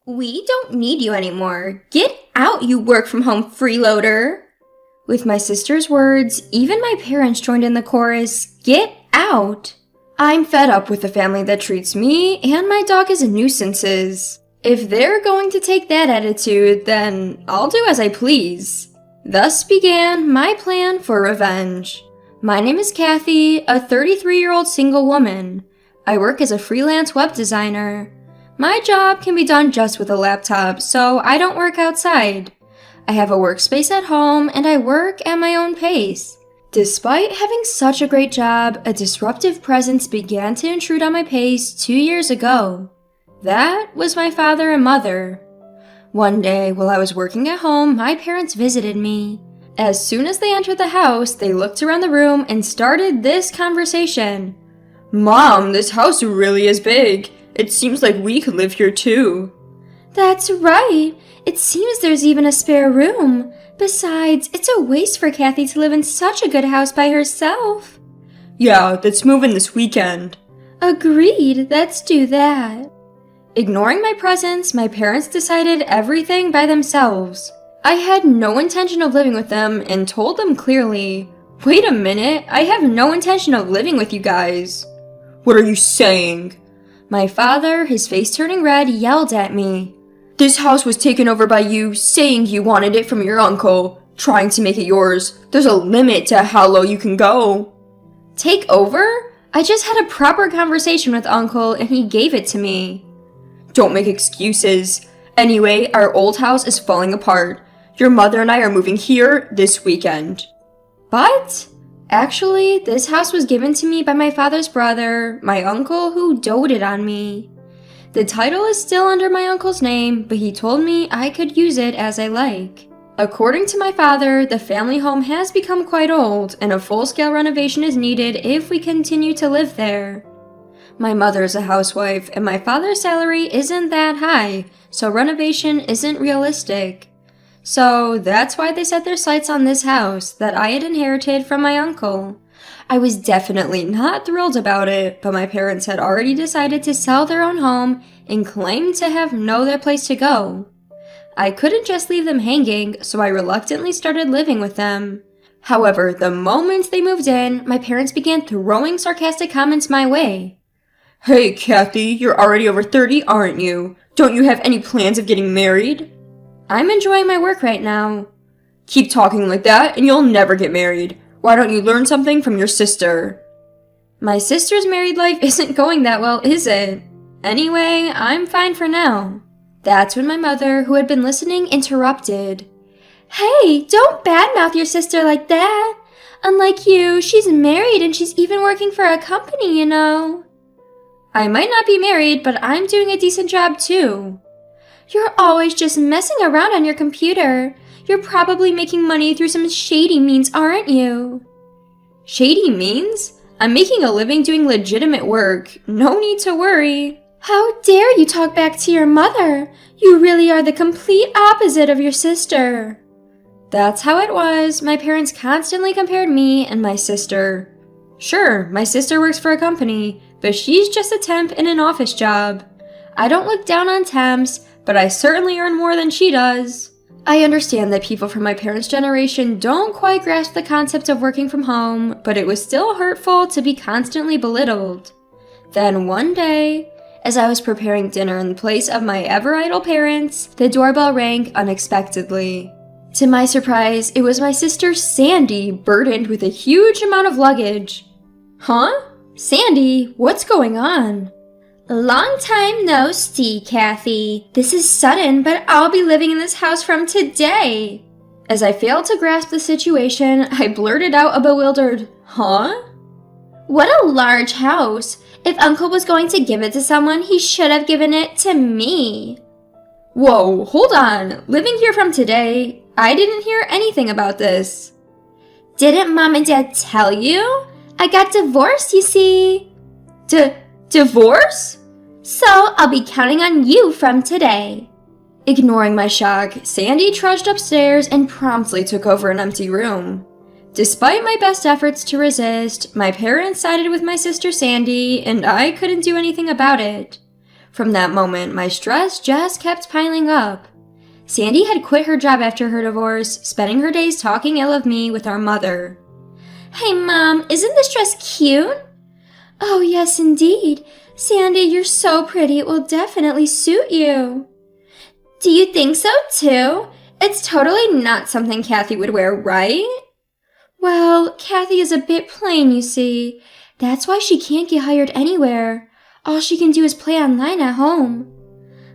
We don't need you anymore. Get out, you work-from-home freeloader. With my sister's words, even my parents joined in the chorus, "Get out!" I'm fed up with a family that treats me and my dog as nuisances. If they're going to take that attitude, then I'll do as I please. Thus began my plan for revenge. My name is Kathy, a 33-year-old single woman. I work as a freelance web designer. My job can be done just with a laptop, so I don't work outside. I have a workspace at home, and I work at my own pace. Despite having such a great job, a disruptive presence began to intrude on my pace 2 years ago. That was my father and mother. One day, while I was working at home, my parents visited me. As soon as they entered the house, they looked around the room and started this conversation. "Mom, this house really is big. It seems like we could live here too." "That's right. It seems there's even a spare room. Besides, it's a waste for Kathy to live in such a good house by herself." "Yeah, let's move in this weekend." "Agreed, let's do that." Ignoring my presence, my parents decided everything by themselves. I had no intention of living with them and told them clearly, "Wait a minute, I have no intention of living with you guys." "What are you saying?" My father, his face turning red, yelled at me. "This house was taken over by you, saying you wanted it from your uncle, trying to make it yours. There's a limit to how low you can go." Take over? I just had a proper conversation with Uncle and he gave it to me. "Don't make excuses. Anyway, our old house is falling apart. Your mother and I are moving here this weekend." But actually, this house was given to me by my father's brother, my uncle who doted on me. The title is still under my uncle's name, but he told me I could use it as I like. According to my father, the family home has become quite old, and a full-scale renovation is needed if we continue to live there. My mother is a housewife, and my father's salary isn't that high, so renovation isn't realistic. So that's why they set their sights on this house that I had inherited from my uncle. I was definitely not thrilled about it, but my parents had already decided to sell their own home and claimed to have no other place to go. I couldn't just leave them hanging, so I reluctantly started living with them. However, the moment they moved in, my parents began throwing sarcastic comments my way. "Hey, Kathy, you're already over 30, aren't you? Don't you have any plans of getting married?" "I'm enjoying my work right now." "Keep talking like that and you'll never get married. Why don't you learn something from your sister?" "My sister's married life isn't going that well, is it? Anyway, I'm fine for now." That's when my mother, who had been listening, interrupted. "Hey, don't badmouth your sister like that. Unlike you, she's married and she's even working for a company, you know." "I might not be married, but I'm doing a decent job too." "You're always just messing around on your computer. You're probably making money through some shady means, aren't you?" "Shady means? I'm making a living doing legitimate work. No need to worry." "How dare you talk back to your mother? You really are the complete opposite of your sister." That's how it was. My parents constantly compared me and my sister. Sure, my sister works for a company, but she's just a temp in an office job. I don't look down on temps, but I certainly earn more than she does. I understand that people from my parents' generation don't quite grasp the concept of working from home, but it was still hurtful to be constantly belittled. Then one day, as I was preparing dinner in place of my ever-idle parents, the doorbell rang unexpectedly. To my surprise, it was my sister Sandy, burdened with a huge amount of luggage. "Huh? Sandy, what's going on?" "Long time no see, Kathy. This is sudden, but I'll be living in this house from today." As I failed to grasp the situation, I blurted out a bewildered, "Huh?" "What a large house. If Uncle was going to give it to someone, he should have given it to me." "Whoa, hold on. Living here from today? I didn't hear anything about this." "Didn't Mom and Dad tell you? I got divorced, you see." Divorce? "So I'll be counting on you from today." Ignoring my shock, Sandy trudged upstairs and promptly took over an empty room. Despite my best efforts to resist, my parents sided with my sister Sandy, and I couldn't do anything about it. From that moment, my stress just kept piling up. Sandy had quit her job after her divorce, spending her days talking ill of me with our mother. Hey, Mom, isn't this dress cute? Oh, yes, indeed. Sandy, you're so pretty, it will definitely suit you. Do you think so, too? It's totally not something Kathy would wear, right? Well, Kathy is a bit plain, you see. That's why she can't get hired anywhere. All she can do is play online at home.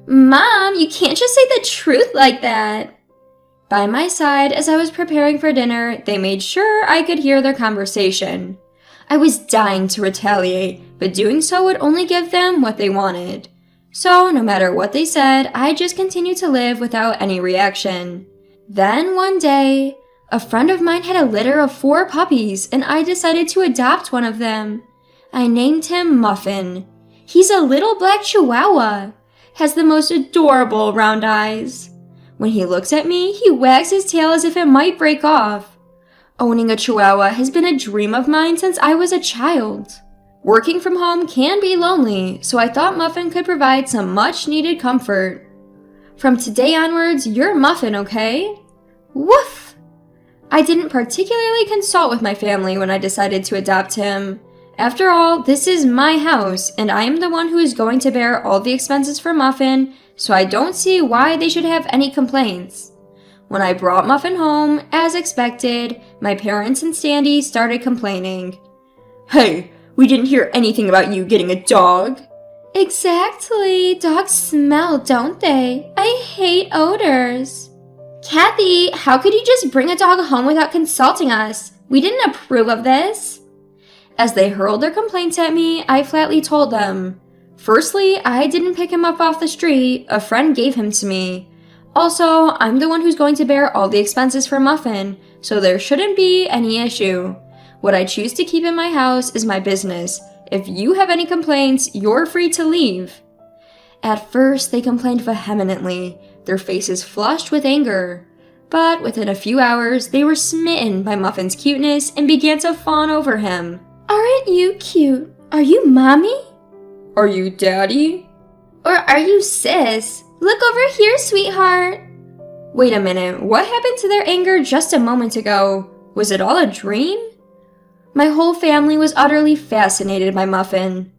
Mom, you can't just say the truth like that. By my side, as I was preparing for dinner, they made sure I could hear their conversation. I was dying to retaliate, but doing so would only give them what they wanted. So, no matter what they said, I just continued to live without any reaction. Then, one day, a friend of mine had a litter of 4 puppies, and I decided to adopt one of them. I named him Muffin. He's a little black chihuahua. Has the most adorable round eyes. When he looks at me, he wags his tail as if it might break off. Owning a chihuahua has been a dream of mine since I was a child. Working from home can be lonely, so I thought Muffin could provide some much-needed comfort. From today onwards, you're Muffin, okay? Woof! I didn't particularly consult with my family when I decided to adopt him. After all, this is my house, and I am the one who is going to bear all the expenses for Muffin, so I don't see why they should have any complaints. When I brought Muffin home, as expected, my parents and Sandy started complaining. Hey, we didn't hear anything about you getting a dog. Exactly. Dogs smell, don't they? I hate odors. Kathy, how could you just bring a dog home without consulting us? We didn't approve of this. As they hurled their complaints at me, I flatly told them. Firstly, I didn't pick him up off the street. A friend gave him to me. Also, I'm the one who's going to bear all the expenses for Muffin, so there shouldn't be any issue. What I choose to keep in my house is my business. If you have any complaints, you're free to leave. At first, they complained vehemently, their faces flushed with anger. But within a few hours, they were smitten by Muffin's cuteness and began to fawn over him. Aren't you cute? Are you mommy? Are you daddy? Or are you sis? Look over here, sweetheart. Wait a minute, what happened to their anger just a moment ago? Was it all a dream? My whole family was utterly fascinated by Muffin.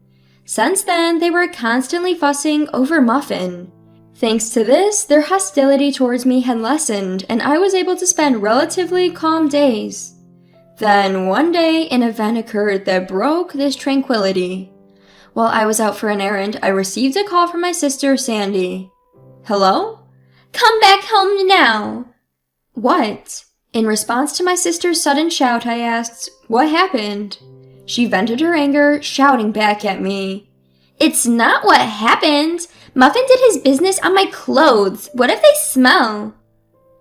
Since then, they were constantly fussing over Muffin. Thanks to this, their hostility towards me had lessened, and I was able to spend relatively calm days. Then, one day, an event occurred that broke this tranquility. While I was out for an errand, I received a call from my sister, Sandy. Hello? Come back home now. What? In response to my sister's sudden shout, I asked, what happened? She vented her anger, shouting back at me. It's not what happened. Muffin did his business on my clothes. What if they smell?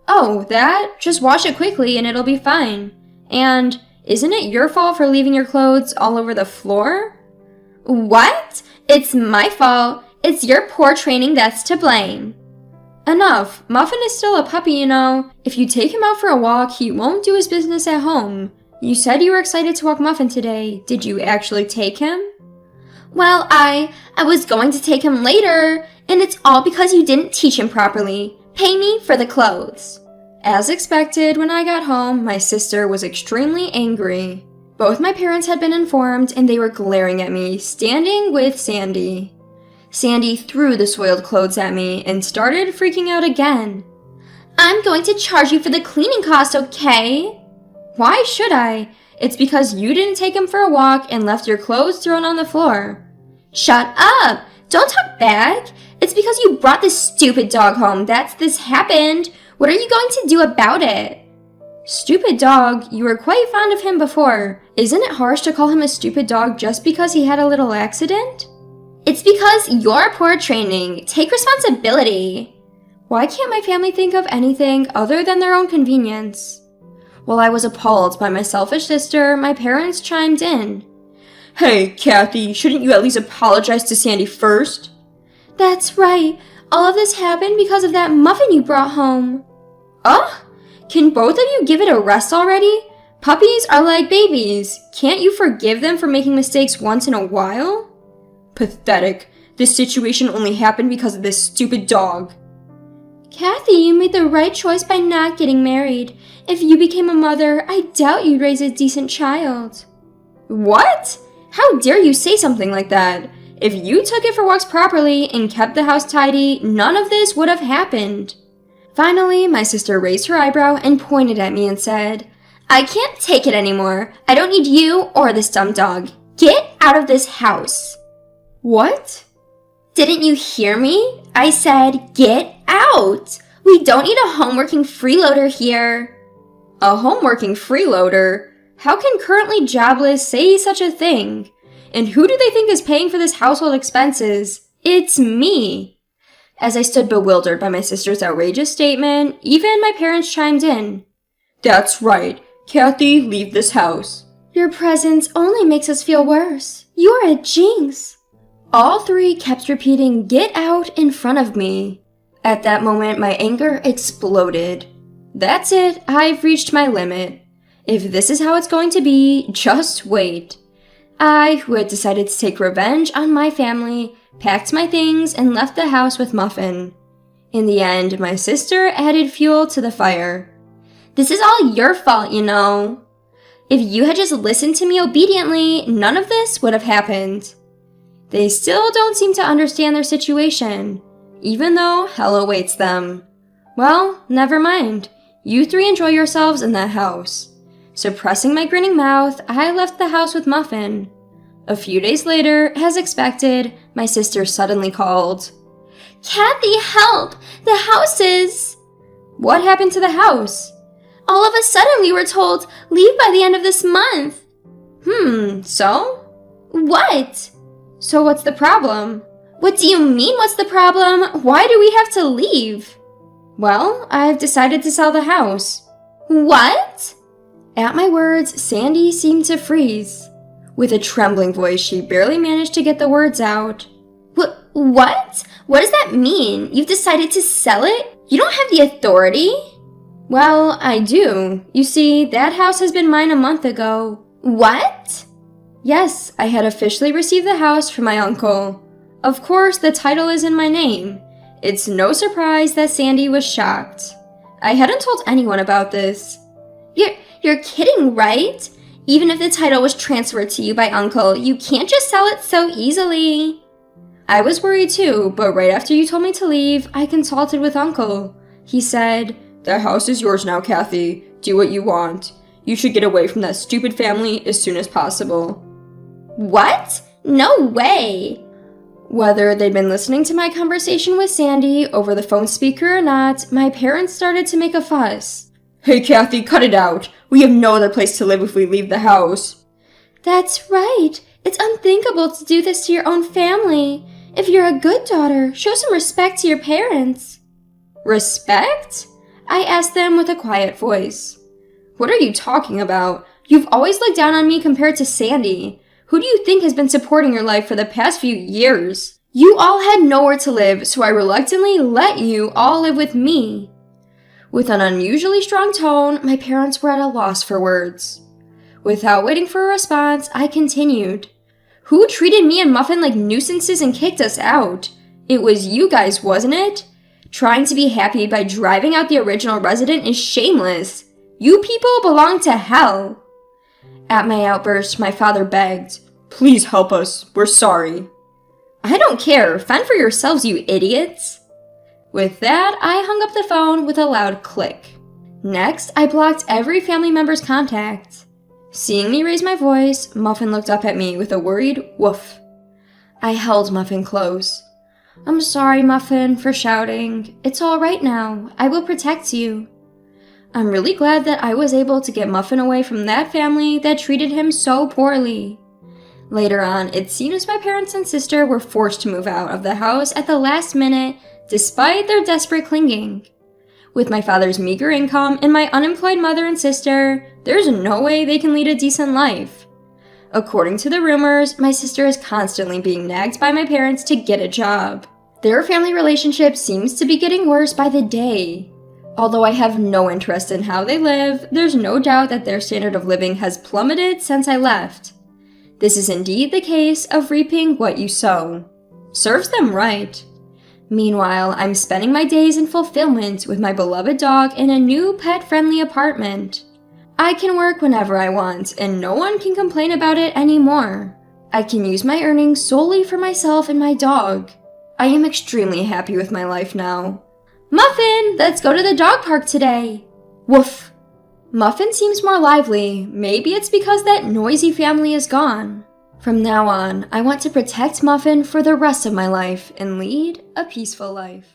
Oh, that? Just wash it quickly and it'll be fine. And isn't it your fault for leaving your clothes all over the floor? What? It's my fault. It's your poor training that's to blame. Enough. Muffin is still a puppy, you know. If you take him out for a walk, he won't do his business at home. You said you were excited to walk Muffin today. Did you actually take him? Well, I was going to take him later, and it's all because you didn't teach him properly. Pay me for the clothes. As expected, when I got home, my sister was extremely angry. Both my parents had been informed, and they were glaring at me, standing with Sandy. Sandy threw the soiled clothes at me and started freaking out again. I'm going to charge you for the cleaning cost, okay? Why should I? It's because you didn't take him for a walk and left your clothes thrown on the floor. Shut up! Don't talk back! It's because you brought this stupid dog home that this happened. What are you going to do about it? Stupid dog? You were quite fond of him before. Isn't it harsh to call him a stupid dog just because he had a little accident? It's because you're poor training. Take responsibility. Why can't my family think of anything other than their own convenience? While I was appalled by my selfish sister, my parents chimed in. Hey, Kathy, shouldn't you at least apologize to Sandy first? That's right. All of this happened because of that Muffin you brought home. Can both of you give it a rest already? Puppies are like babies. Can't you forgive them for making mistakes once in a while? Pathetic. This situation only happened because of this stupid dog. Kathy, you made the right choice by not getting married. If you became a mother, I doubt you'd raise a decent child. What? How dare you say something like that? If you took it for walks properly and kept the house tidy, none of this would have happened. Finally, my sister raised her eyebrow and pointed at me and said, I can't take it anymore. I don't need you or this dumb dog. Get out of this house. What? Didn't you hear me? I said, get out. We don't need a homeworking freeloader here. A homeworking freeloader? How can currently jobless say such a thing? And who do they think is paying for this household expenses? It's me. As I stood bewildered by my sister's outrageous statement, even my parents chimed in. That's right. Kathy, leave this house. Your presence only makes us feel worse. You're a jinx. All three kept repeating, get out in front of me. At that moment, my anger exploded. That's it. I've reached my limit. If this is how it's going to be, just wait. I, who had decided to take revenge on my family, packed my things and left the house with Muffin. In the end, my sister added fuel to the fire. This is all your fault, you know. If you had just listened to me obediently, none of this would have happened. They still don't seem to understand their situation, even though hell awaits them. Well, never mind. You three enjoy yourselves in that house. Suppressing my grinning mouth, I left the house with Muffin. A few days later, as expected, my sister suddenly called. Kathy, help! The house is... What happened to the house? All of a sudden we were told, leave by the end of this month. So? What? So what's the problem? What do you mean, what's the problem? Why do we have to leave? Well, I've decided to sell the house. What? At my words, Sandy seemed to freeze. With a trembling voice, she barely managed to get the words out. What? What does that mean? You've decided to sell it? You don't have the authority? Well, I do. You see, that house has been mine a month ago. What? Yes, I had officially received the house from my uncle. Of course, the title is in my name. It's no surprise that Sandy was shocked. I hadn't told anyone about this. You're kidding, right? Even if the title was transferred to you by Uncle, you can't just sell it so easily. I was worried too, but right after you told me to leave, I consulted with Uncle. He said, "The house is yours now, Kathy. Do what you want. You should get away from that stupid family as soon as possible." What? No way! Whether they'd been listening to my conversation with Sandy over the phone speaker or not, my parents started to make a fuss. "Hey, Kathy, cut it out. We have no other place to live if we leave the house." That's right. It's unthinkable to do this to your own family. If you're a good daughter, show some respect to your parents. Respect? I asked them with a quiet voice. What are you talking about? You've always looked down on me compared to Sandy. Who do you think has been supporting your life for the past few years? You all had nowhere to live, so I reluctantly let you all live with me. With an unusually strong tone, my parents were at a loss for words. Without waiting for a response, I continued. Who treated me and Muffin like nuisances and kicked us out? It was you guys, wasn't it? Trying to be happy by driving out the original resident is shameless. You people belong to hell. At my outburst, my father begged, "Please help us. We're sorry." "I don't care. Fend for yourselves, you idiots." With that, I hung up the phone with a loud click. Next, I blocked every family member's contact. Seeing me raise my voice, Muffin looked up at me with a worried woof. I held Muffin close. "I'm sorry, Muffin, for shouting. It's all right now. I will protect you." I'm really glad that I was able to get Muffin away from that family that treated him so poorly. Later on, it seems my parents and sister were forced to move out of the house at the last minute, despite their desperate clinging. With my father's meager income and my unemployed mother and sister, there's no way they can lead a decent life. According to the rumors, my sister is constantly being nagged by my parents to get a job. Their family relationship seems to be getting worse by the day. Although I have no interest in how they live, there's no doubt that their standard of living has plummeted since I left. This is indeed the case of reaping what you sow. Serves them right. Meanwhile, I'm spending my days in fulfillment with my beloved dog in a new pet-friendly apartment. I can work whenever I want, and no one can complain about it anymore. I can use my earnings solely for myself and my dog. I am extremely happy with my life now. Muffin, let's go to the dog park today. Woof! Muffin seems more lively. Maybe it's because that noisy family is gone. From now on, I want to protect Muffin for the rest of my life and lead a peaceful life.